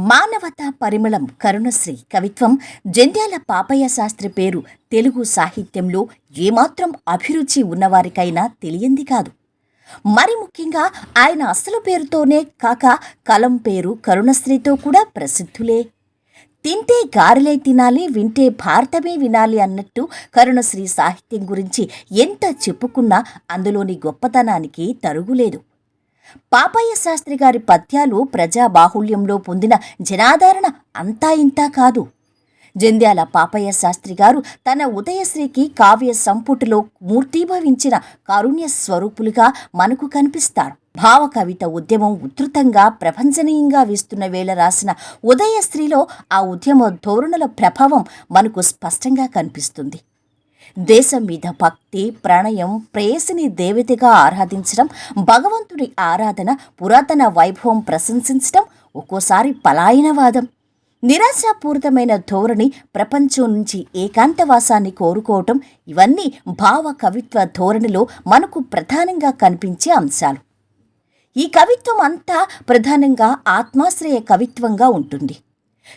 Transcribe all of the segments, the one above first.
మానవతా పరిమళం కరుణశ్రీ కవిత్వం జంధ్యాల పాపయ్య శాస్త్రి పేరు తెలుగు సాహిత్యంలో ఏమాత్రం అభిరుచి ఉన్నవారికైనా తెలియంది కాదు. మరి ముఖ్యంగా ఆయన అసలు పేరుతోనే కాక కలం పేరు కరుణశ్రీతో కూడా ప్రసిద్ధులే. తింటే గారెలే తినాలి, వింటే భారతమే వినాలి అన్నట్టు కరుణశ్రీ సాహిత్యం గురించి ఎంత చెప్పుకున్నా అందులోని గొప్పతనానికి తరుగులేదు. పాపయ్య శాస్త్రి గారి పద్యాలు ప్రజాబాహుళ్యంలో పొందిన జనాదరణ అంతా ఇంతా కాదు. జంధ్యాల పాపయ్య శాస్త్రి గారు తన ఉదయశ్రీకి కావ్య సంపుటిలో మూర్తీభవించిన కారుణ్య స్వరూపులుగా మనకు కనిపిస్తారు. భావ కవిత ఉద్యమం ఉధృతంగా ప్రపంచనీయంగా వీస్తున్న వేళ రాసిన ఉదయశ్రీలో ఆ ఉద్యమ ధోరణుల ప్రభావం మనకు స్పష్టంగా కనిపిస్తుంది. దేశం మీద భక్తి, ప్రణయం, ప్రేయసిని దేవతగా ఆరాధించడం, భగవంతుడి ఆరాధన, పురాతన వైభవం ప్రశంసించడం, ఒక్కోసారి పలాయనవాదం, నిరాశాపూరితమైన ధోరణి, ప్రపంచం నుంచి ఏకాంతవాసాన్ని కోరుకోవటం ఇవన్నీ భావ కవిత్వ ధోరణిలో మనకు ప్రధానంగా కనిపించే అంశాలు. ఈ కవిత్వం అంతా ప్రధానంగా ఆత్మాశ్రయ కవిత్వంగా ఉంటుంది.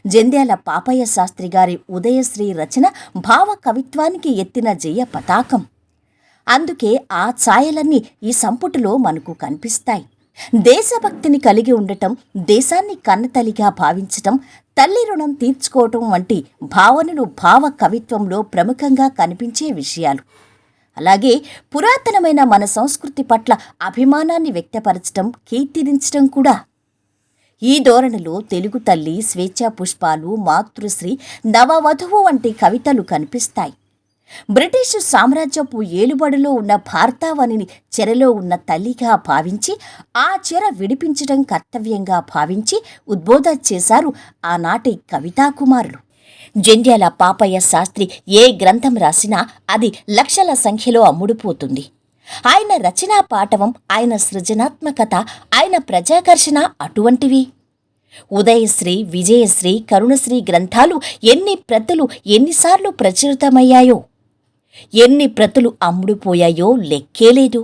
జంధ్యాల పాపయ్య శాస్త్రి గారి ఉదయశ్రీ రచన భావ కవిత్వానికి ఎత్తిన జయ పతాకం. అందుకే ఆ ఛాయలన్నీ ఈ సంపుటిలో మనకు కనిపిస్తాయి. దేశభక్తిని కలిగి ఉండటం, దేశాన్ని కన్నతల్లిగా భావించటం, తల్లి రుణం తీర్చుకోవటం వంటి భావనలు భావ కవిత్వంలో ప్రముఖంగా కనిపించే విషయాలు. అలాగే పురాతనమైన మన సంస్కృతి పట్ల అభిమానాన్ని వ్యక్తపరచటం, కీర్తించటం కూడా. ఈ ధోరణిలో తెలుగు తల్లి, స్వేచ్ఛా పుష్పాలు, మాతృశ్రీ, నవవధువు వంటి కవితలు కనిపిస్తాయి. బ్రిటిషు సామ్రాజ్యపు ఏలుబడిలో ఉన్న భారతావనిని చెరలో ఉన్న తల్లిగా భావించి ఆ చెర విడిపించడం కర్తవ్యంగా భావించి ఉద్బోధన చేశారు ఆనాటి కవితాకుమారులు. జంధ్యాల పాపయ్య శాస్త్రి ఏ గ్రంథం రాసినా అది లక్షల సంఖ్యలో అమ్ముడుపోతుంది. ఆయన రచనా పాటవం, ఆయన సృజనాత్మకత, ఆయన ప్రజాకర్షణ అటువంటివి. ఉదయశ్రీ, విజయశ్రీ, కరుణశ్రీ గ్రంథాలు ఎన్ని ప్రతులు ఎన్నిసార్లు ప్రచురితమయ్యాయో, ఎన్ని ప్రతులు అమ్ముడుపోయాయో లెక్కేలేదు.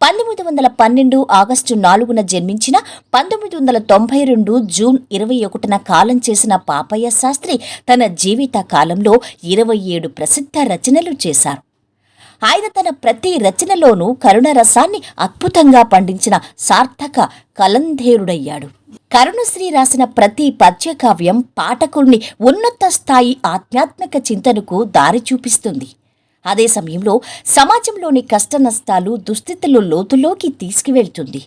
1912 ఆగస్టు 4న జన్మించిన 1992 జూన్ 21న కాలం చేసిన పాపయ్య శాస్త్రి తన జీవిత కాలంలో 27 ప్రసిద్ధ రచనలు చేశారు. ఆయన తన ప్రతి రచనలోనూ కరుణరసాన్ని అద్భుతంగా పండించిన సార్థక కలంధేరుడయ్యాడు. కరుణశ్రీ రాసిన ప్రతి పద్యకావ్యం పాఠకుల్ని ఉన్నత స్థాయి ఆధ్యాత్మిక చింతనకు దారి చూపిస్తుంది. అదే సమయంలో సమాజంలోని కష్టనష్టాలు, దుస్థితుల లోతులోకి తీసుకువెళ్తుంది.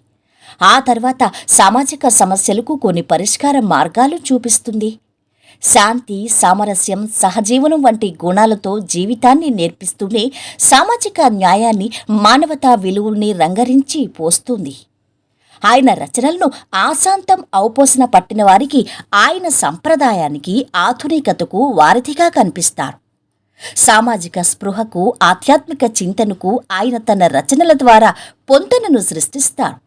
ఆ తర్వాత సామాజిక సమస్యలకు కొన్ని పరిష్కార మార్గాలు చూపిస్తుంది. శాంతి, సామరస్యం, సహజీవనం వంటి గుణాలతో జీవితాన్ని నేర్పిస్తూనే సామాజిక న్యాయాన్ని, మానవతా విలువల్ని రంగరించి పోస్తుంది. ఆయన రచనలను ఆశాంతం ఔపోసన పట్టిన వారికి ఆయన సంప్రదాయానికి, ఆధునికతకు వారధిగా కనిపిస్తారు. సామాజిక స్పృహకు, ఆధ్యాత్మిక చింతనకు ఆయన తన రచనల ద్వారా పొంతనను సృష్టిస్తారు.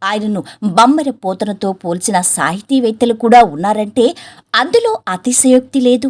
ఆయనను బమ్మెర పోతనతో పోల్చిన సాహితీవేత్తలు కూడా ఉన్నారంటే అందులో అతిశయోక్తి లేదు.